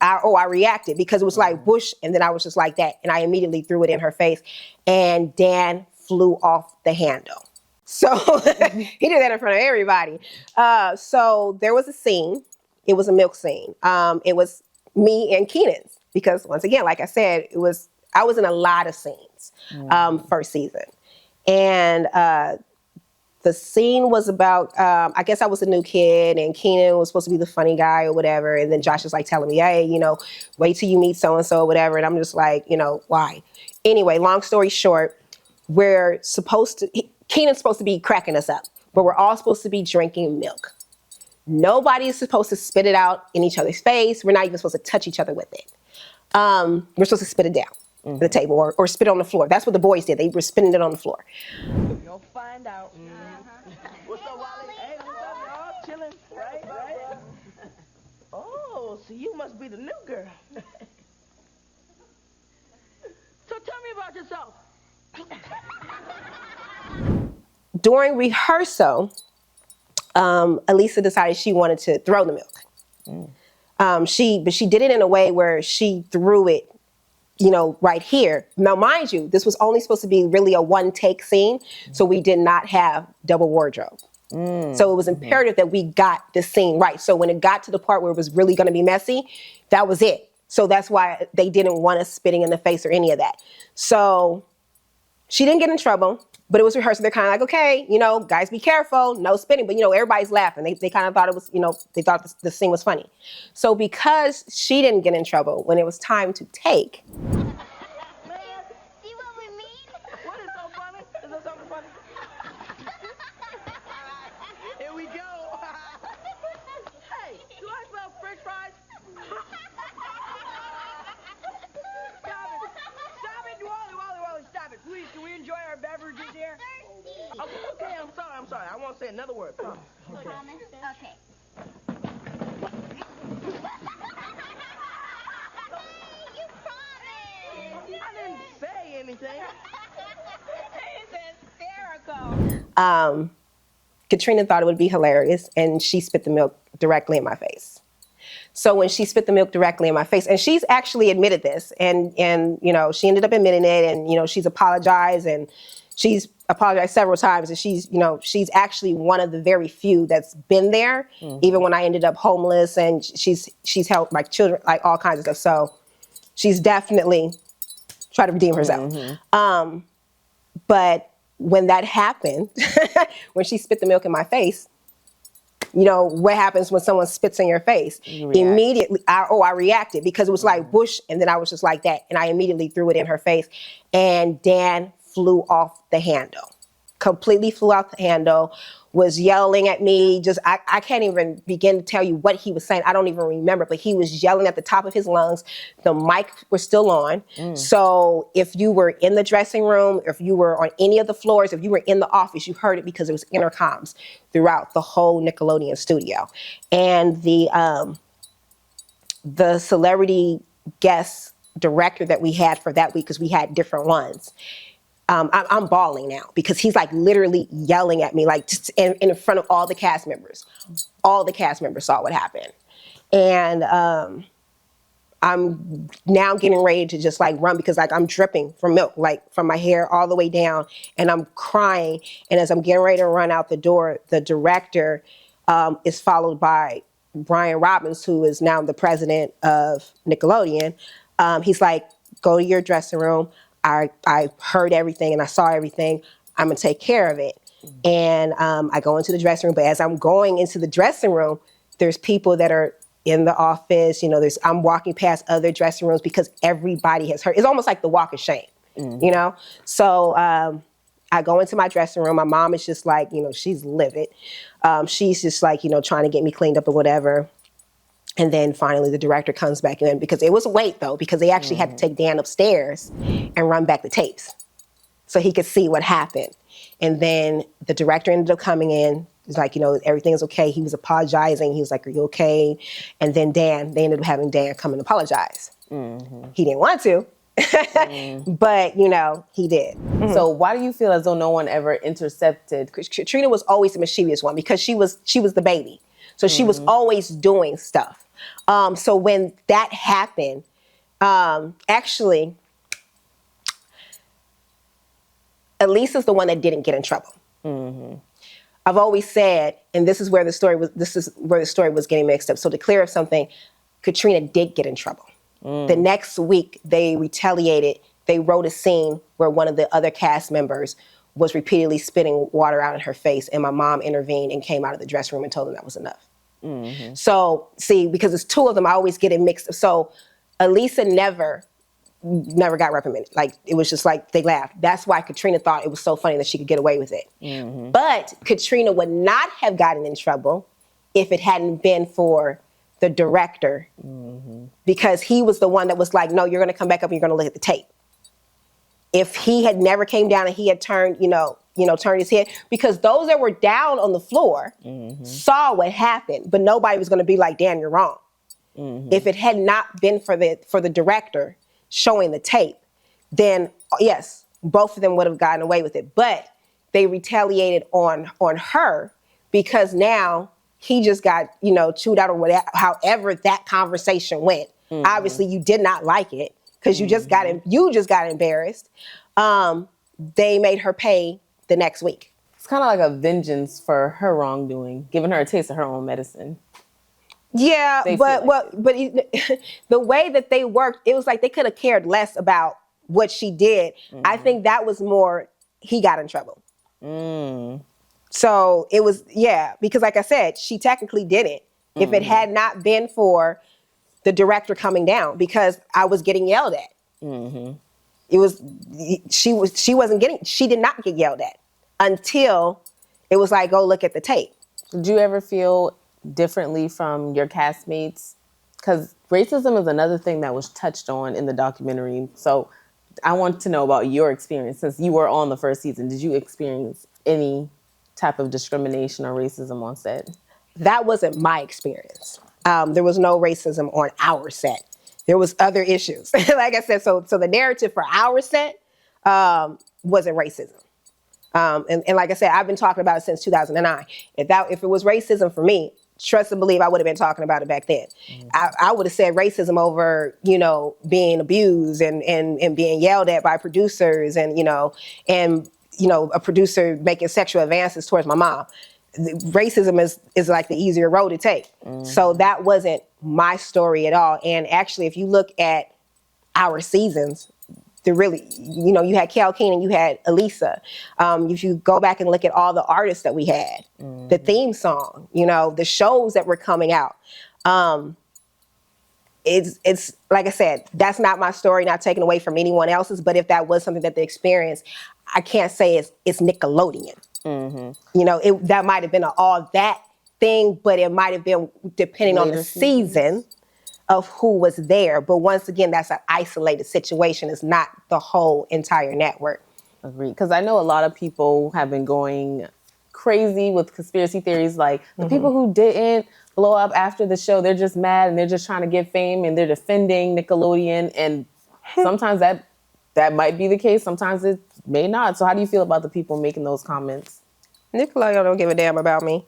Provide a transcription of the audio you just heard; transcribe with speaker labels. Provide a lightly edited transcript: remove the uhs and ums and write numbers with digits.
Speaker 1: I reacted because it was like whoosh, and then I was just like that, and I immediately threw it in her face, and Dan flew off the handle. So he did that in front of everybody. So there was a scene. It was a milk scene. It was me and Keenan's because once again, like I said, I was in a lot of scenes first season, and the scene was about, I guess I was a new kid and Keenan was supposed to be the funny guy or whatever. And then Josh is like telling me, hey, wait till you meet so-and-so or whatever. And I'm just like, why? Anyway, long story short, Keenan's supposed to be cracking us up, but we're all supposed to be drinking milk. Nobody is supposed to spit it out in each other's face. We're not even supposed to touch each other with it. We're supposed to spit it down the table or spit it on the floor. That's what the boys did. They were spitting it on the floor.
Speaker 2: You'll find out. What's up, Wally? Hey, what's up, y'all? Chilling, right? Oh, so you must be the new girl. So tell me about yourself.
Speaker 1: During rehearsal, Elisa decided she wanted to throw the milk. But she did it in a way where she threw it, right here. Now, mind you, this was only supposed to be really a one-take scene, so we did not have double wardrobe. So it was imperative that we got the scene right. So when it got to the part where it was really going to be messy, that was it. So that's why they didn't want us spitting in the face or any of that. So she didn't get in trouble, but it was rehearsal. They're kind of like, okay, guys, be careful, no spitting. But, everybody's laughing. They kind of thought it was, they thought the scene was funny. So because she didn't get in trouble, when it was time to take.
Speaker 3: See what we mean?
Speaker 2: What is so funny? Is there something funny? Here we go. Hey, do I smell French fries? Stop it, Wally, stop it. Please, can we enjoy our beverages here? Okay, I'm sorry. I won't say another word. Promise.
Speaker 3: Okay. Okay. You promised.
Speaker 2: I didn't say anything.
Speaker 3: It's hysterical.
Speaker 1: Katrina thought it would be hilarious, and she spit the milk directly in my face. So when she spit the milk directly in my face, and she's actually admitted this, and she ended up admitting it, and she's apologized, and she's apologized several times, and she's actually one of the very few that's been there, even when I ended up homeless, and she's helped my children, like all kinds of stuff. So she's definitely tried to redeem herself. But when that happened, when she spit the milk in my face, what happens when someone spits in your face? Immediately, I reacted because it was like whoosh, and then I was just like that, and I immediately threw it in her face, and Dan flew off the handle, completely flew off the handle, was yelling at me. I can't even begin to tell you what he was saying. I don't even remember, but he was yelling at the top of his lungs. The mic was still on. So if you were in the dressing room, if you were on any of the floors, if you were in the office, you heard it because it was intercoms throughout the whole Nickelodeon studio. And the celebrity guest director that we had for that week, because we had different ones, I'm bawling now because he's like literally yelling at me, like just in front of all the cast members. All the cast members saw what happened. And I'm now getting ready to just like run because like I'm dripping from milk, like from my hair all the way down, and I'm crying. And as I'm getting ready to run out the door, the director is followed by Brian Robbins, who is now the president of Nickelodeon. He's like, go to your dressing room. I heard everything and I saw everything. I'm gonna take care of it. And I go into the dressing room, but as I'm going into the dressing room, there's people that are in the office, I'm walking past other dressing rooms because everybody has heard. It's almost like the walk of shame, So I go into my dressing room. My mom is just like, she's livid. She's just like, trying to get me cleaned up or whatever. And then finally the director comes back in because it was a wait though, because they actually had to take Dan upstairs and run back the tapes so he could see what happened. And then the director ended up coming in. He's like, everything's okay. He was apologizing. He was like, are you okay? And then they ended up having Dan come and apologize. He didn't want to, but he did.
Speaker 4: So why do you feel as though no one ever intercepted?
Speaker 1: Katrina was always the mischievous one because she was the baby. So she was always doing stuff. So when that happened, actually, Elisa's the one that didn't get in trouble. I've always said, and this is where the story was getting mixed up. So to clear up something, Katrina did get in trouble. The next week, they retaliated. They wrote a scene where one of the other cast members was repeatedly spitting water out in her face, and my mom intervened and came out of the dressing room and told them that was enough. So, see, because it's two of them, I always get it mixed up. So Elisa never got reprimanded. Like, it was just like, they laughed. That's why Katrina thought it was so funny that she could get away with it. But Katrina would not have gotten in trouble if it hadn't been for the director, because he was the one that was like, no, you're going to come back up and you're going to look at the tape. If he had never came down and he had turned, turned his head, because those that were down on the floor saw what happened, but nobody was going to be like, Dan, you're wrong. If it had not been for the director showing the tape, then yes, both of them would have gotten away with it. But they retaliated on her, because now he just got, chewed out, or whatever, however that conversation went. Obviously you did not like it, because you just got embarrassed. They made her pay the next week.
Speaker 4: It's kind of like a vengeance for her wrongdoing, giving her a taste of her own medicine.
Speaker 1: Yeah,
Speaker 4: They
Speaker 1: but
Speaker 4: feel like
Speaker 1: the way that they worked, it was like they could have cared less about what she did. I think that was more, he got in trouble. So it was, because like I said, she technically did it. If it had not been for the director coming down, because I was getting yelled at. It was, she did not get yelled at until it was like, go look at the tape.
Speaker 4: Did you ever feel differently from your castmates? Because racism is another thing that was touched on in the documentary. So I want to know about your experience. Since you were on the first season, did you experience any type of discrimination or racism on set?
Speaker 1: That wasn't my experience. There was no racism on our set. There was other issues. Like I said, so the narrative for our set wasn't racism. And like I said, I've been talking about it since 2009. If it was racism for me, trust and believe I would have been talking about it back then. I would have said racism over, being abused and being yelled at by producers and a producer making sexual advances towards my mom. Racism is like the easier road to take. So that wasn't my story at all. And actually, if you look at our seasons, you had Kel Keenan, you had Elisa. If you go back and look at all the artists that we had, the theme song, the shows that were coming out. It's like I said, that's not my story, not taken away from anyone else's. But if that was something that they experienced, I can't say it's Nickelodeon. That might have been an all that thing, but it might have been depending on the season of who was there. But once again, that's an isolated situation. It's not the whole entire network.
Speaker 4: Agreed. Because I know a lot of people have been going crazy with conspiracy theories, like the people who didn't blow up after the show, they're just mad and they're just trying to get fame and they're defending Nickelodeon. And sometimes that might be the case. Sometimes it may not. So how do you feel about the people making those comments?
Speaker 1: Nickelodeon don't give a damn about me.